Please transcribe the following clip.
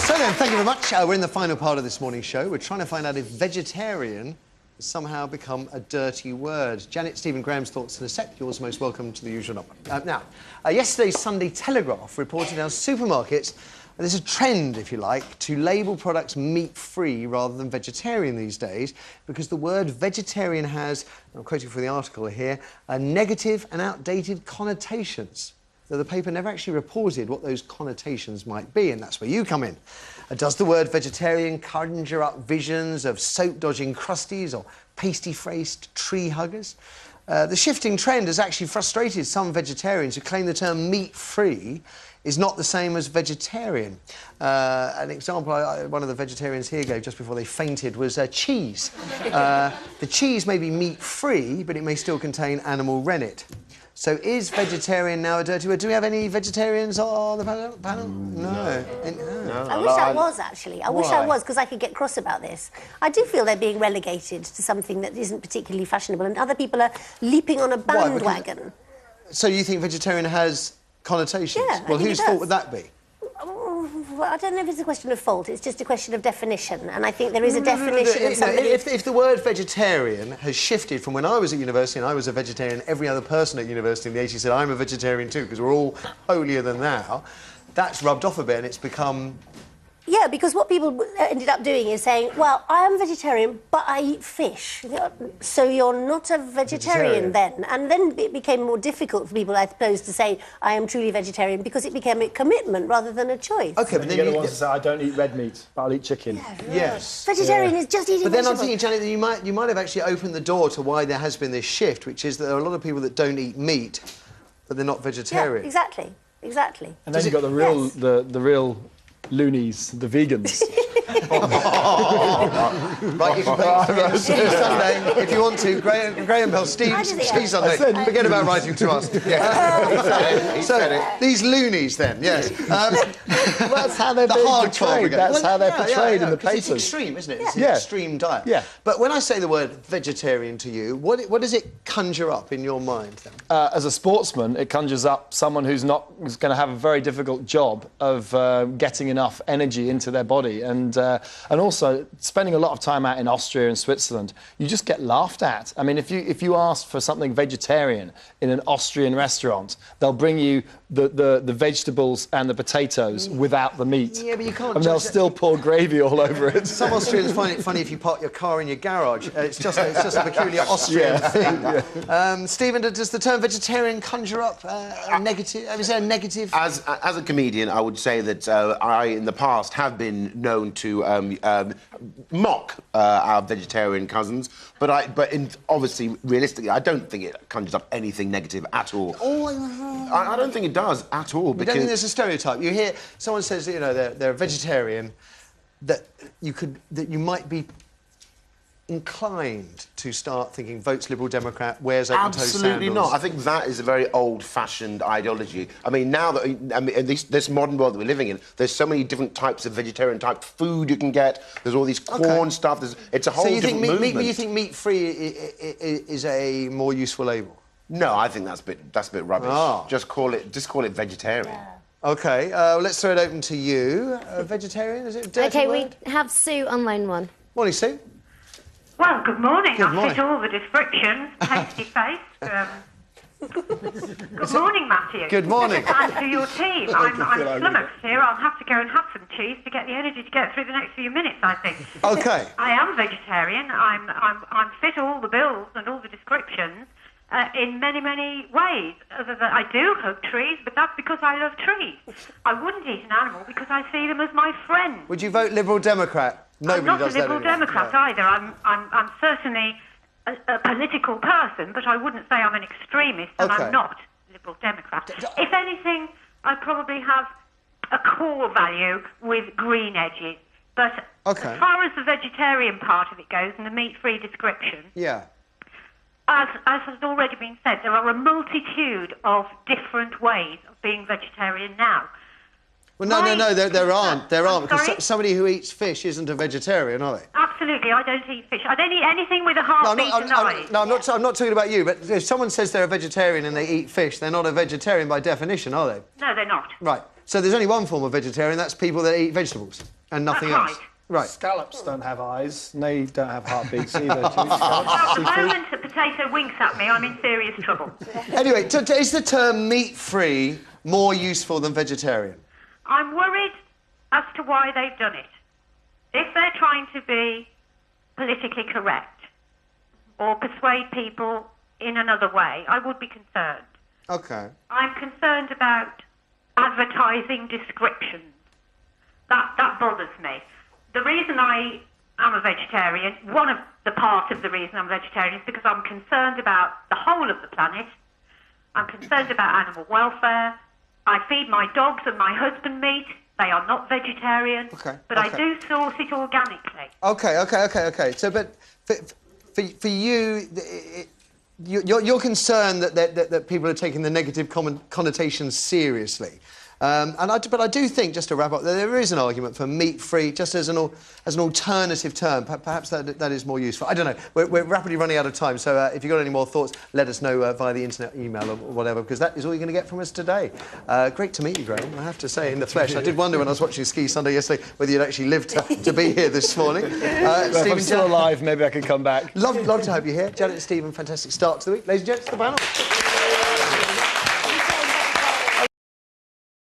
So then, thank you very much. We're in the final part of this morning's show. We're trying to find out if vegetarian has somehow become a dirty word. Janet, Stephen, Graham's thoughts in a sec. Yours most welcome to the usual number. Yesterday's Sunday Telegraph reported how supermarkets, there's a trend, if you like, to label products meat-free rather than vegetarian these days because the word vegetarian has, I'm quoting from the article here, negative and outdated connotations. Though the paper never actually reported what those connotations might be, and that's where you come in. Does the word vegetarian conjure up visions of soap-dodging crusties or pasty-faced tree huggers? The shifting trend has actually frustrated some vegetarians who claim the term meat-free is not the same as vegetarian. An example one of the vegetarians here gave just before they fainted was cheese. The cheese may be meat-free, but it may still contain animal rennet. So is vegetarian now a dirty word? Do we have any vegetarians on the panel? No. I wish I was, actually. I wish I was, because I could get cross about this. I do feel they're being relegated to something that isn't particularly fashionable, and other people are leaping on a bandwagon. So you think vegetarian has connotations? Yeah, well, whose fault would that be? Well, I don't know if it's a question of fault, it's just a question of definition, and I think there is a definition of something... If the word vegetarian has shifted from when I was at university and I was a vegetarian, every other person at university in the 80s said, I'm a vegetarian too, because we're all holier than thou, that's rubbed off a bit and it's become... Yeah, because what people ended up doing is saying, well, I am vegetarian, but I eat fish. So you're not a vegetarian then. And then it became more difficult for people, I suppose, to say, I am truly vegetarian, because it became a commitment rather than a choice. OK, but then you get the ones that say, I don't eat red meat, but I'll eat chicken. Yeah, right. Yes. Vegetarian is just eating But then vegetables. I'm thinking, Janet, that you might have actually opened the door to why there has been this shift, which is that there are a lot of people that don't eat meat, but they're not vegetarian. Yeah, exactly, exactly. And then you've got the real, the real loonies, the vegans. Right, you can put Steve Sunday, if you want to. Graham Bell, Steve Sunday. Forget about writing to us. These loonies, then, yes. Well, that's how they're being portrayed. That's how they're portrayed in the papers. It's extreme, isn't it? It's an Yeah. extreme diet. Yeah. But when I say the word vegetarian to you, what does it conjure up in your mind, then? As a sportsman, it conjures up someone who's going to have a very difficult job of getting enough energy into their body, and also spending a lot of time out in Austria and Switzerland, you just get laughed at. I mean, if you ask for something vegetarian in an Austrian restaurant, they'll bring you the vegetables and the potatoes without the meat. Yeah, but you can't. And they'll still pour gravy all over it. Some Austrians find it funny if you park your car in your garage. It's just a peculiar Austrian thing. Yeah. Stephen, does the term vegetarian conjure up a negative? Is there a negative? As a comedian, I would say that I, in the past, have been known to mock our vegetarian cousins, but obviously, realistically, I don't think it conjures up anything negative at all. I don't think it does at all. You don't think there's a stereotype? You hear someone says, you know, they're a vegetarian, that you might be inclined to start thinking votes Liberal Democrat, wears open-toe sandals. Absolutely not. I think that is a very old-fashioned ideology. I mean, now that in this modern world that we're living in, there's so many different types of vegetarian-type food you can get. There's all these corn stuff. It's a whole different movement. You think meat-free is a more useful label? No, I think that's a bit rubbish. Oh. Just call it vegetarian. Yeah. OK, let's throw it open to you. Vegetarian, is it a dirty word? We have Sue on line 1. Morning, Sue. Well, good morning. Good I've morning. fit all the descriptions. Pasty face. Good morning, Matthew. Good morning. And to your team. I'm flummoxed here. I'll have to go and have some cheese to get the energy to get through the next few minutes, I think. OK. I am vegetarian. I'm fit all the bills and all the descriptions in many, many ways. Other than I do hug trees, but that's because I love trees. I wouldn't eat an animal because I see them as my friend. Would you vote Liberal Democrat? Nobody I'm not does a Liberal that anymore. Democrat either. I'm certainly a political person, but I wouldn't say I'm an extremist, and Okay. I'm not Liberal Democrat. If anything, I probably have a core value with green edges. But Okay. as far as the vegetarian part of it goes and the meat-free description, Yeah. as has already been said, there are a multitude of different ways of being vegetarian now. Well, no, there aren't. There aren't, because Sorry? somebody who eats fish isn't a vegetarian, are they? Absolutely, I don't eat fish. I don't eat anything with a heartbeat and eyes. I'm not talking about you, but if someone says they're a vegetarian and they eat fish, they're not a vegetarian by definition, are they? No, they're not. Right. So there's only one form of vegetarian, that's people that eat vegetables and nothing That's else. right. Right. Scallops don't have eyes, and they don't have heartbeats either. Well, the moment a potato winks at me, I'm in serious trouble. Anyway, is the term meat-free more useful than vegetarian? I'm worried as to why they've done it. If they're trying to be politically correct or persuade people in another way, I would be concerned. OK. I'm concerned about advertising descriptions. That bothers me. The reason I am a vegetarian, one of the part of the reason I'm a vegetarian is because I'm concerned about the whole of the planet. I'm concerned about animal welfare. I feed my dogs and my husband meat. They are not vegetarian. But I do source it organically. OK. So, but for you, you're concerned that people are taking the negative connotations seriously. But I do think, just to wrap up, that there is an argument for meat-free, just as an alternative term. Perhaps that is more useful. I don't know. We're rapidly running out of time, so if you've got any more thoughts, let us know via the internet, email, or whatever, because that is all you're going to get from us today. Great to meet you, Graham, I have to say, in the flesh. I did wonder when I was watching Ski Sunday yesterday whether you'd actually lived to be here this morning. If I'm still alive, maybe I can come back. Love to have you here. Janet and Stephen, fantastic start to the week. Ladies and gents, the panel.